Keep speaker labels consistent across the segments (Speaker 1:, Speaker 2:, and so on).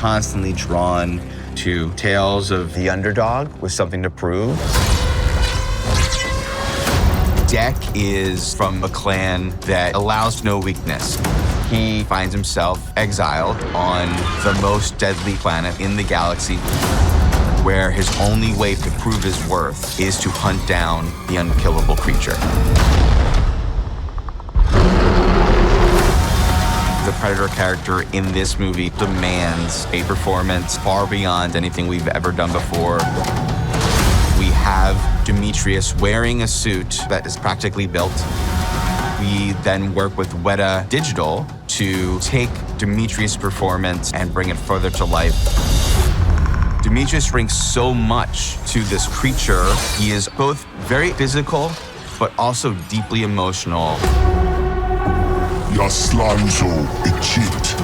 Speaker 1: constantly drawn to tales of the underdog with something to prove. Deck is from a clan that allows no weakness. He finds himself exiled on the most deadly planet in the galaxy, where his only way to prove his worth is to hunt down the unkillable creature. The Predator character in this movie demands a performance far beyond anything we've ever done before. We have Demetrius wearing a suit that is practically built. We then work with Weta Digital to take Demetrius' performance and bring it further to life. Demetrius brings so much to this creature. He is both very physical, but also deeply emotional.
Speaker 2: Yaslanzo Egypt.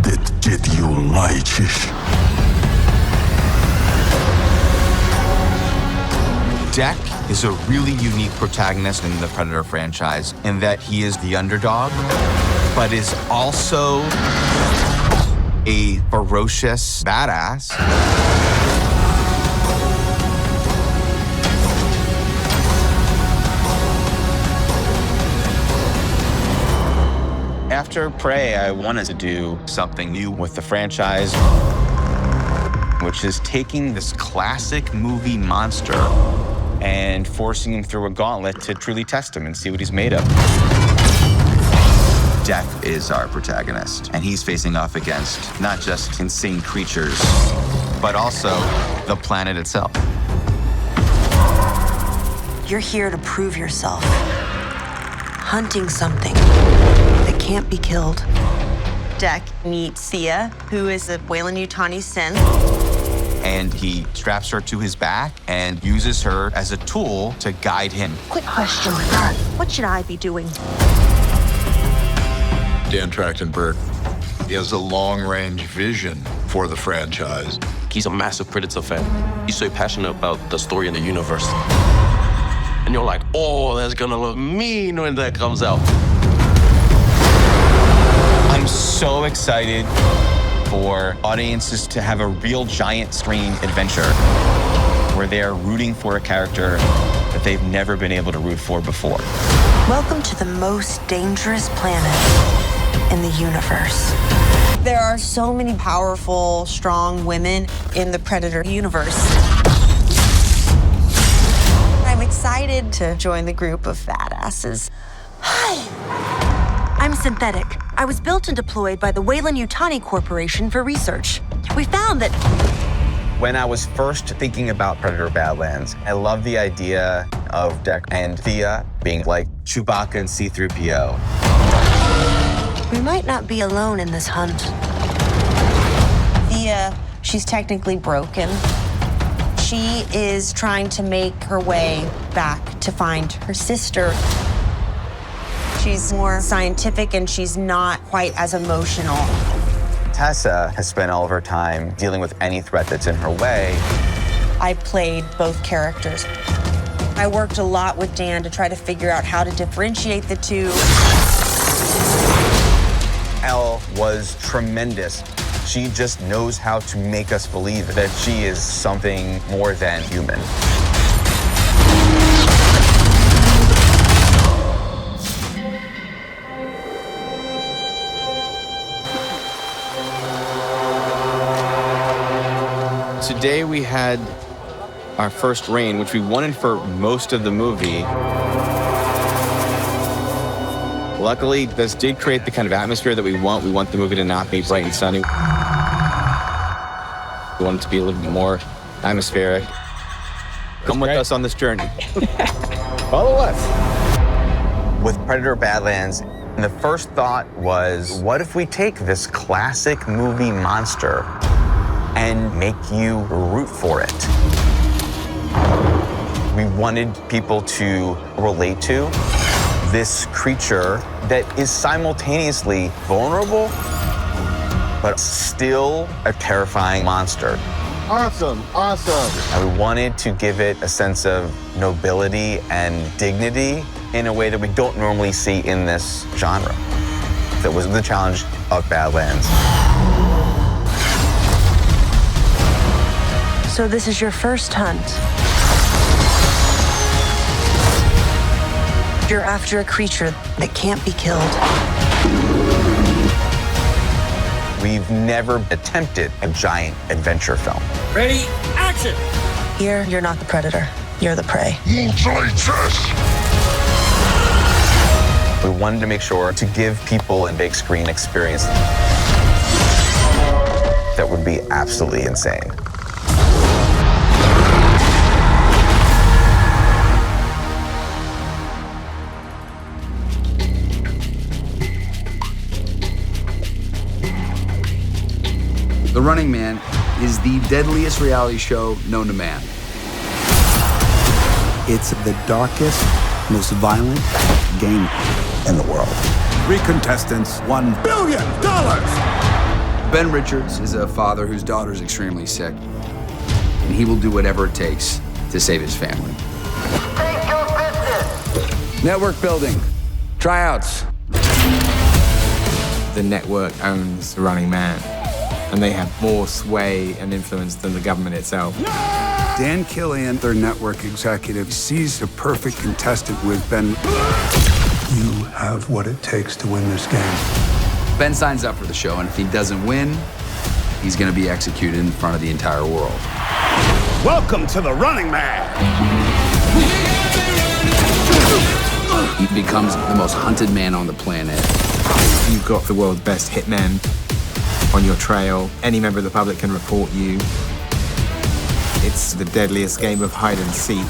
Speaker 2: Det get you leichish.
Speaker 1: Deck is a really unique protagonist in the Predator franchise in that he is the underdog, but is also a ferocious badass. After Prey, I wanted to do something new with the franchise, which is taking this classic movie monster and forcing him through a gauntlet to truly test him and see what he's made of. Death is our protagonist, and he's facing off against not just insane creatures, but also the planet itself.
Speaker 3: You're here to prove yourself. Hunting something that can't be killed.
Speaker 4: Deck meets Thea, who is a Weyland-Yutani synth.
Speaker 1: And he straps her to his back and uses her as a tool to guide him.
Speaker 4: Quick question. What should I be doing?
Speaker 5: Dan Trachtenberg, he has a long-range vision for the franchise.
Speaker 6: He's a massive Predator fan. He's so passionate about the story and the universe. And you're like, oh, that's gonna look mean when that comes out.
Speaker 1: I'm so excited for audiences to have a real giant screen adventure where they're rooting for a character that they've never been able to root for before.
Speaker 3: Welcome to the most dangerous planet in the universe.
Speaker 4: There are so many powerful, strong women in the Predator universe. I'm excited to join the group of badasses.
Speaker 3: Hi, I'm synthetic. I was built and deployed by the Weyland-Yutani Corporation for research. We found that
Speaker 1: When I was first thinking about Predator Badlands, I love the idea of Deck and Thea being like Chewbacca and C-3PO.
Speaker 3: we might not be alone in this hunt.
Speaker 4: Thea, she's technically broken. She is trying to make her way back to find her sister. She's more scientific and she's not quite as emotional.
Speaker 1: Tessa has spent all of her time dealing with any threat that's in her way.
Speaker 4: I played both characters. I worked a lot with Dan to try to figure out how to differentiate the two.
Speaker 1: Elle was tremendous. She just knows how to make us believe that she is something more than human. Today we had our first rain, which we wanted for most of the movie. Luckily, this did create the kind of atmosphere that we want. We want the movie to not be bright and sunny. We want it to be a little bit more atmospheric. Come with us on this journey. Follow us. With Predator Badlands, the first thought was, what if we take this classic movie monster and make you root for it? We wanted people to relate to this creature that is simultaneously vulnerable, but still a terrifying monster.
Speaker 7: Awesome, awesome.
Speaker 1: And we wanted to give it a sense of nobility and dignity in a way that we don't normally see in this genre. that was the challenge of Badlands.
Speaker 3: So this is your first hunt. You're after a creature that can't be killed.
Speaker 1: We've never attempted a giant adventure film.
Speaker 8: Ready, action!
Speaker 3: Here, you're not the predator. You're the prey.
Speaker 1: We wanted to make sure to give people a big screen experience that would be absolutely insane.
Speaker 9: The Running Man is the deadliest reality show known to man.
Speaker 10: It's the darkest, most violent game in the world.
Speaker 2: 3 contestants, $1 billion!
Speaker 9: Ben Richards is a father whose daughter is extremely sick, and he will do whatever it takes to save his family.
Speaker 8: Take your business!
Speaker 9: Network building, tryouts.
Speaker 11: The network owns The Running Man, and they have more sway and influence than the government itself.
Speaker 10: Dan Killian, their network executive, sees the perfect contestant with Ben. You have what it takes to win this game.
Speaker 9: Ben signs up for the show, and if he doesn't win, he's going to be executed in front of the entire world.
Speaker 2: Welcome to The Running Man!
Speaker 9: He becomes the most hunted man on the planet.
Speaker 11: You've got the world's best hitmen on your trail. Any member of the public can report you. It's the deadliest game of hide and seek.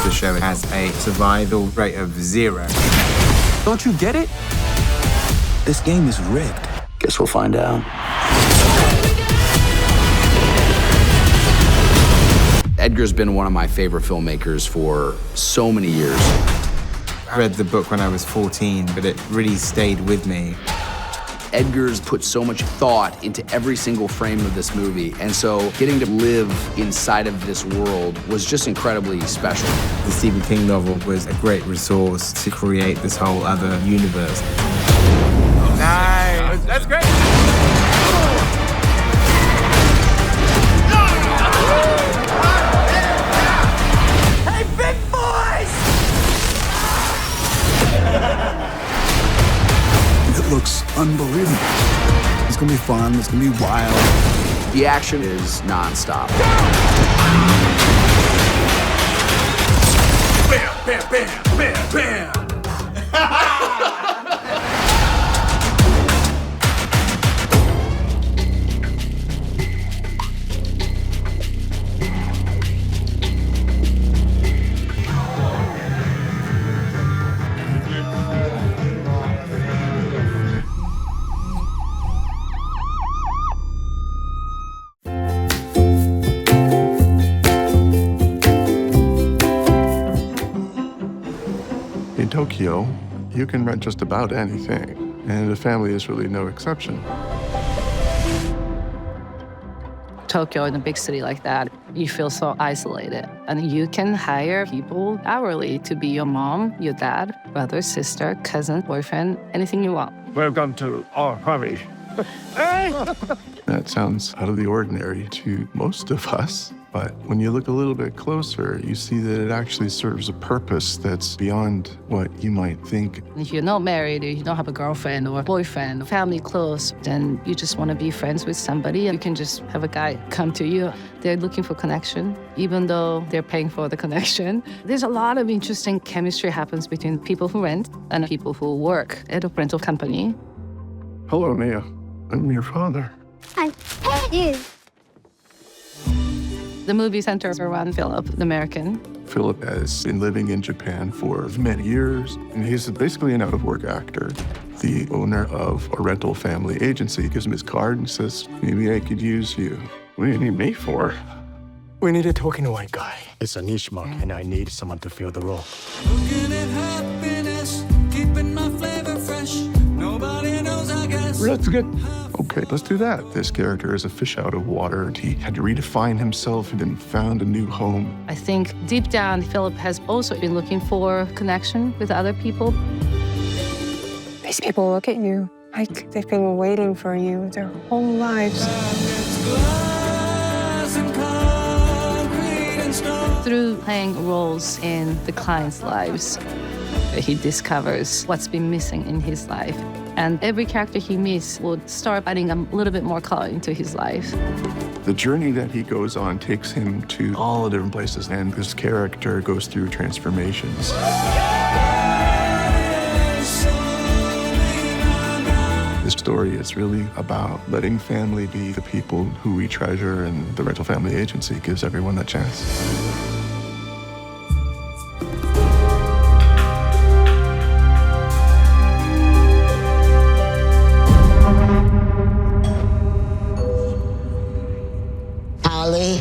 Speaker 11: The show has a survival rate of 0.
Speaker 10: Don't you get it? This game is rigged. Guess we'll find out.
Speaker 9: Edgar's been one of my favorite filmmakers for so many years.
Speaker 11: I read the book when I was 14, but it really stayed with me.
Speaker 9: Edgar's put so much thought into every single frame of this movie, and so getting to live inside of this world was just incredibly special.
Speaker 11: The Stephen King novel was a great resource to create this whole other universe. Nice! That's great!
Speaker 8: Hey, big boys!
Speaker 10: It looks unbelievable. It's gonna be fun, it's gonna be wild.
Speaker 9: The action is nonstop.
Speaker 2: Bam, bam, bam, bam, bam!
Speaker 12: In Tokyo, you can rent just about anything, and the family is really no exception.
Speaker 13: Tokyo, in a big city like that, you feel so isolated. And you can hire people hourly to be your mom, your dad, brother, sister, cousin, boyfriend, anything you want.
Speaker 7: Welcome to our parish.
Speaker 12: That sounds out of the ordinary to most of us, but when you look a little bit closer, you see that it actually serves a purpose that's beyond what you might think.
Speaker 13: If you're not married, or you don't have a girlfriend or a boyfriend, family close, then you just want to be friends with somebody, you can just have a guy come to you. They're looking for connection, even though they're paying for the connection. There's a lot of interesting chemistry happens between people who rent and people who work at a rental company.
Speaker 12: Hello, Mia. I'm your father.
Speaker 14: I hate you.
Speaker 13: The movie centers around Philip, the American.
Speaker 12: Philip has been living in Japan for many years, and he's basically an out-of-work actor. The owner of a rental family agency gives him his card and says, maybe I could use you. What do you need me for?
Speaker 7: We need a talking white guy. It's a niche market, and I need someone to fill the role.
Speaker 8: Looking at happiness, keeping my flavor fresh. Nobody knows, I guess.
Speaker 12: That's good. Okay, let's do that. This character is a fish out of water. He had to redefine himself and then found a new home.
Speaker 13: I think deep down, Philip has also been looking for connection with other people.
Speaker 15: These people look at you like they've been waiting for you their whole lives.
Speaker 13: Through playing roles in the clients' lives, he discovers what's been missing in his life. And every character he meets will start adding a little bit more color into his life.
Speaker 12: The journey that he goes on takes him to all the different places, and his character goes through transformations. This story is really about letting family be the people who we treasure, and the rental family agency gives everyone that chance.
Speaker 16: Ollie?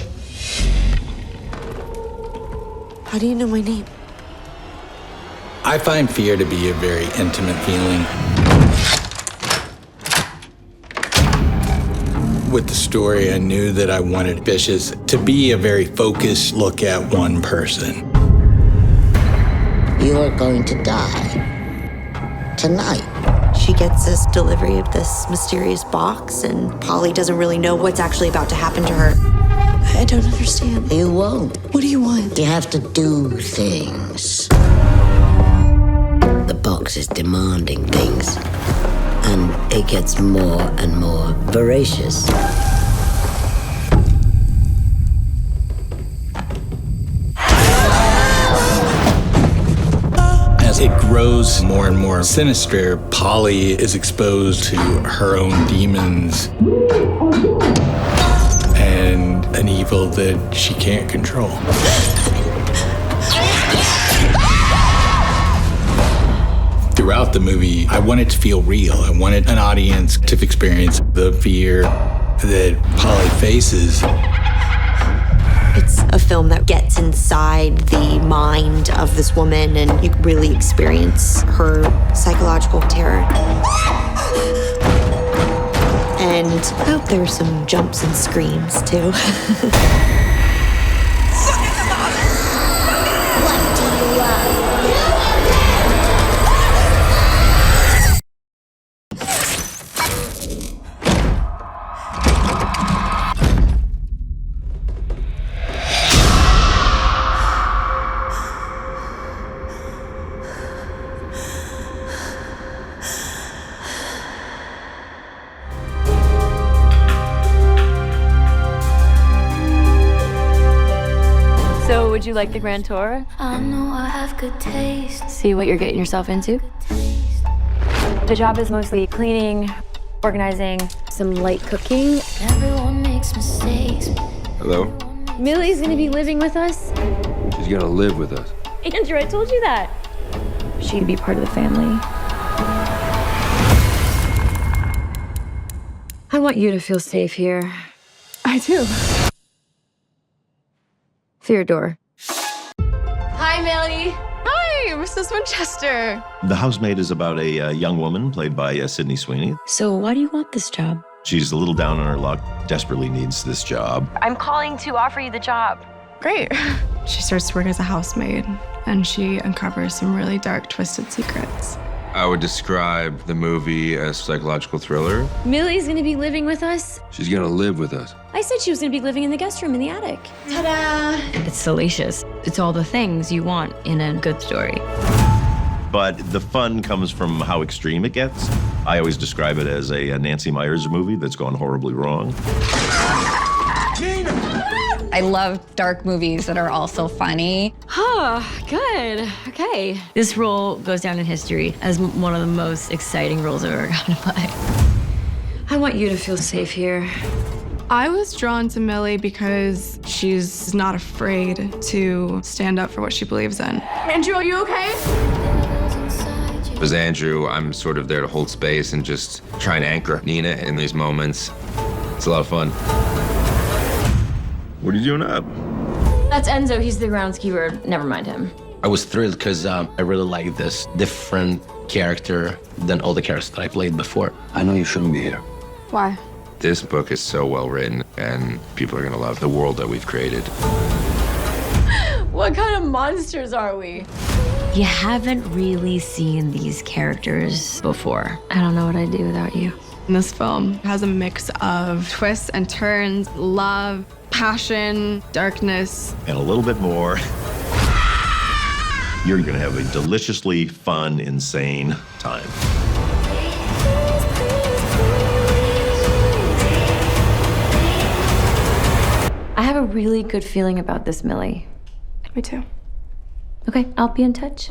Speaker 4: How do you know my name?
Speaker 17: I find fear to be a very intimate feeling. With the story, I knew that I wanted Vicious to be a very focused look at one person.
Speaker 16: You're going to die. Tonight.
Speaker 4: She gets this delivery of this mysterious box, and Polly doesn't really know what's actually about to happen to her. I don't understand.
Speaker 16: You won't.
Speaker 4: What do you want?
Speaker 16: You have to do things. The box is demanding things. And it gets more and more voracious.
Speaker 17: As it grows more and more sinister, Polly is exposed to her own demons and an evil that she can't control. Throughout the movie, I wanted to feel real. I wanted an audience to experience the fear that Polly faces.
Speaker 4: It's a film that gets inside the mind of this woman, and you really experience her psychological terror. And I hope there are some jumps and screams, too.
Speaker 18: So, would you like the grand tour?
Speaker 19: I know I have good taste.
Speaker 18: See what you're getting yourself into? The job is mostly cleaning, organizing, some light cooking.
Speaker 19: Everyone makes mistakes.
Speaker 20: Hello?
Speaker 18: Millie's gonna be living with us.
Speaker 20: She's gonna live with us.
Speaker 18: Andrew, I told you that. She'd be part of the family. I want you to feel safe here.
Speaker 15: I do.
Speaker 18: Theodore.
Speaker 21: Hi, Millie. Hi, Mrs. Winchester.
Speaker 22: The Housemaid is about a young woman played by Sydney Sweeney.
Speaker 18: So why do you want this job?
Speaker 22: She's a little down on her luck, desperately needs this job.
Speaker 18: I'm calling to offer you the job.
Speaker 15: Great. She starts to work as a housemaid, and she uncovers some really dark, twisted secrets.
Speaker 20: I would describe the movie as psychological thriller.
Speaker 18: Millie's gonna be living with us.
Speaker 20: She's gonna live with us.
Speaker 18: I said she was gonna be living in the guest room in the attic.
Speaker 21: Ta-da!
Speaker 18: It's salacious. It's all the things you want in a good story.
Speaker 22: But the fun comes from how extreme it gets. I always describe it as a Nancy Meyers movie that's gone horribly wrong.
Speaker 23: I love dark movies that are also funny.
Speaker 18: Oh, good. Okay. This role goes down in history as one of the most exciting roles I've ever gotten to play. I want you to feel safe here.
Speaker 15: I was drawn to Millie because she's not afraid to stand up for what she believes in. Andrew, are you okay?
Speaker 20: As Andrew, I'm sort of there to hold space and just try and anchor Nina in these moments. It's a lot of fun. What are you doing up?
Speaker 18: That's Enzo. He's the groundskeeper. Never mind him.
Speaker 6: I was thrilled because I really like this different character than all the characters that I played before.
Speaker 20: I know you shouldn't be here.
Speaker 15: Why?
Speaker 20: This book is so well written, and people are gonna love the world that we've created.
Speaker 18: What kind of monsters are we? You haven't really seen these characters before. I don't know what I'd do without you.
Speaker 15: This film has a mix of twists and turns, love, passion, darkness.
Speaker 22: And a little bit more. You're gonna have a deliciously fun, insane time.
Speaker 18: I have a really good feeling about this, Millie.
Speaker 15: Me too.
Speaker 18: Okay, I'll be in touch.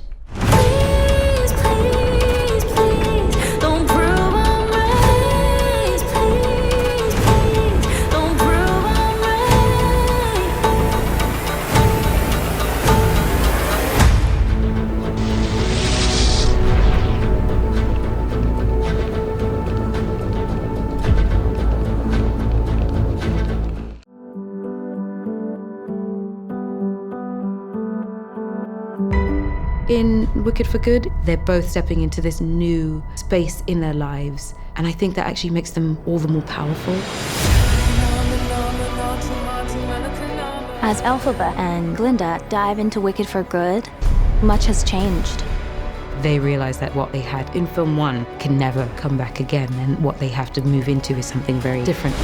Speaker 1: In Wicked for Good, they're both stepping into this new space in their lives, and I think that actually makes them all the more powerful.
Speaker 3: As Elphaba and Glinda dive into Wicked for Good, much has changed.
Speaker 1: They realize that what they had in film 1 can never come back again, and what they have to move into is something very different.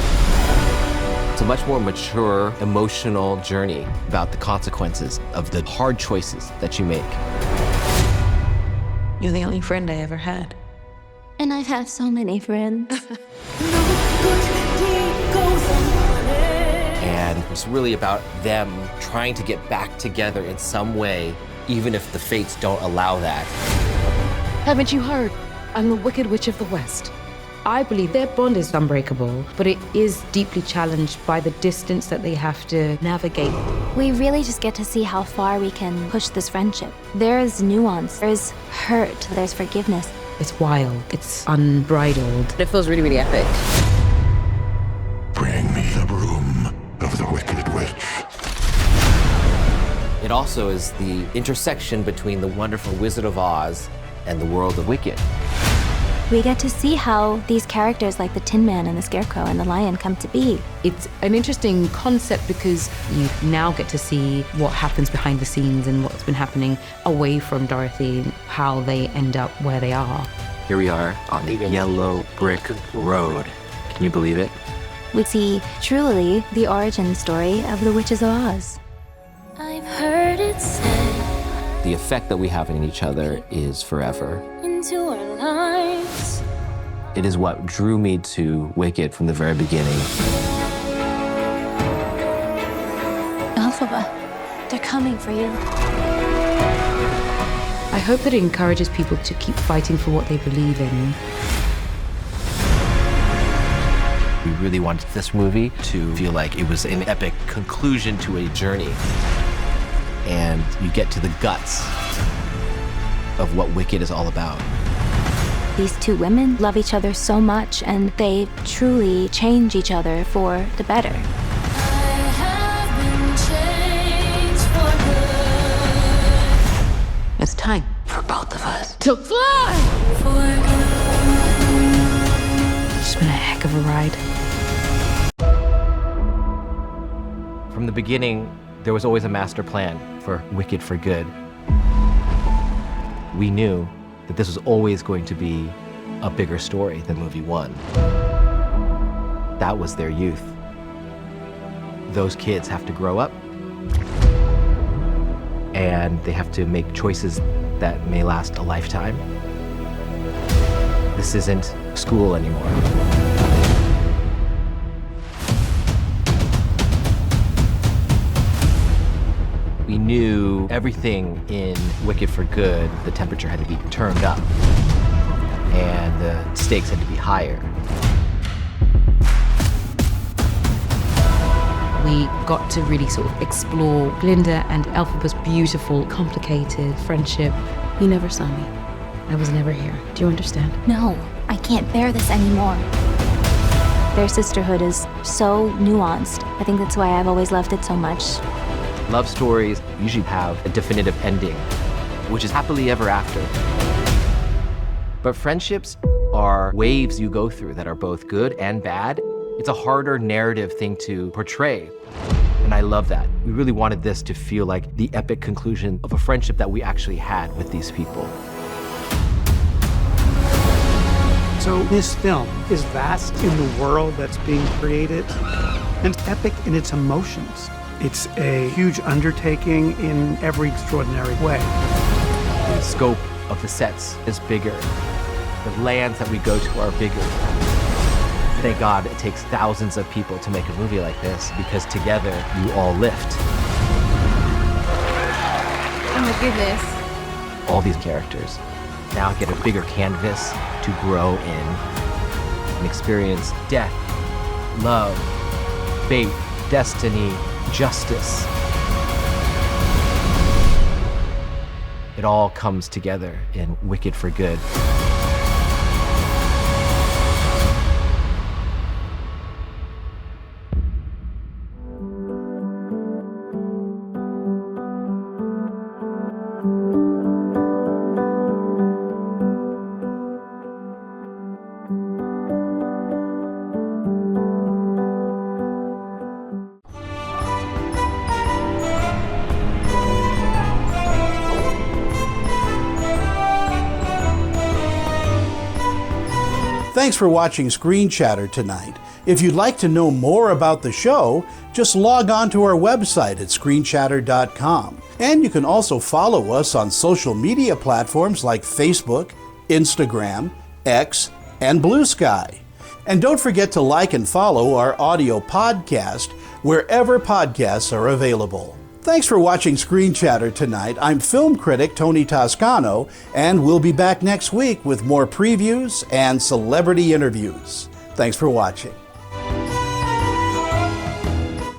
Speaker 5: It's a much more mature, emotional journey about the consequences of the hard choices that you make.
Speaker 24: You're the only friend I ever had.
Speaker 3: And I've had so many friends.
Speaker 5: And it's really about them trying to get back together in some way, even if the fates don't allow that.
Speaker 1: Haven't you heard? I'm the Wicked Witch of the West. I believe their bond is unbreakable, but it is deeply challenged by the distance that they have to navigate.
Speaker 3: We really just get to see how far we can push this friendship. There is nuance, there's hurt, there's forgiveness.
Speaker 1: It's wild, it's unbridled.
Speaker 24: It feels really, really epic.
Speaker 25: Bring me the broom of the Wicked Witch.
Speaker 5: It also is the intersection between the wonderful Wizard of Oz and the world of Wicked.
Speaker 3: We get to see how these characters like the Tin Man and the Scarecrow and the Lion come to be.
Speaker 1: It's an interesting concept because you now get to see what happens behind the scenes and what's been happening away from Dorothy, how they end up where they are.
Speaker 5: Here we are on the yellow brick road. Can you believe it?
Speaker 3: We see truly the origin story of the Witches of Oz.
Speaker 19: I've heard it said
Speaker 5: The effect that we have in each other is forever.
Speaker 19: into our lives.
Speaker 5: It is what drew me to Wicked from the very beginning.
Speaker 3: Elphaba, they're coming for you.
Speaker 1: I hope that it encourages people to keep fighting for what they believe in.
Speaker 5: We really wanted this movie to feel like it was an epic conclusion to a journey. And you get to the guts of what Wicked is all about.
Speaker 3: These two women love each other so much, and they truly change each other for the better.
Speaker 24: It's time for both of us
Speaker 1: to fly! It's been a heck of a ride.
Speaker 5: From the beginning, there was always a master plan for Wicked for Good. We knew that this was always going to be a bigger story than movie 1. That was their youth. Those kids have to grow up, and they have to make choices that may last a lifetime. This isn't school anymore. We knew everything in Wicked for Good, the temperature had to be turned up, and the stakes had to be higher.
Speaker 1: We got to really sort of explore Glinda and Elphaba's beautiful, complicated friendship. You never saw me. I was never here. Do you understand?
Speaker 3: No, I can't bear this anymore. Their sisterhood is so nuanced. I think that's why I've always loved it so much.
Speaker 5: Love stories usually have a definitive ending, which is happily ever after. But friendships are waves you go through that are both good and bad. It's a harder narrative thing to portray. And And I love that. We really wanted this to feel like the epic conclusion of a friendship that we actually had with these people.
Speaker 2: So this film is vast in the world that's being created and epic in its emotions. It's a huge undertaking in every extraordinary way.
Speaker 5: The scope of the sets is bigger. The lands that we go to are bigger. Thank God it takes thousands of people to make a movie like this, because together you all lift.
Speaker 21: Oh my goodness.
Speaker 5: All these characters now get a bigger canvas to grow in and experience death, love, fate, destiny, justice. It all comes together in Wicked for Good.
Speaker 9: Thanks for watching Screen Chatter tonight. If you'd like to know more about the show, just log on to our website at screenchatter.com. And you can also follow us on social media platforms like Facebook, Instagram, X, and Blue Sky. And don't forget to like and follow our audio podcast wherever podcasts are available. Thanks for watching Screen Chatter tonight. I'm film critic Tony Toscano, and we'll be back next week with more previews and celebrity interviews. Thanks for watching.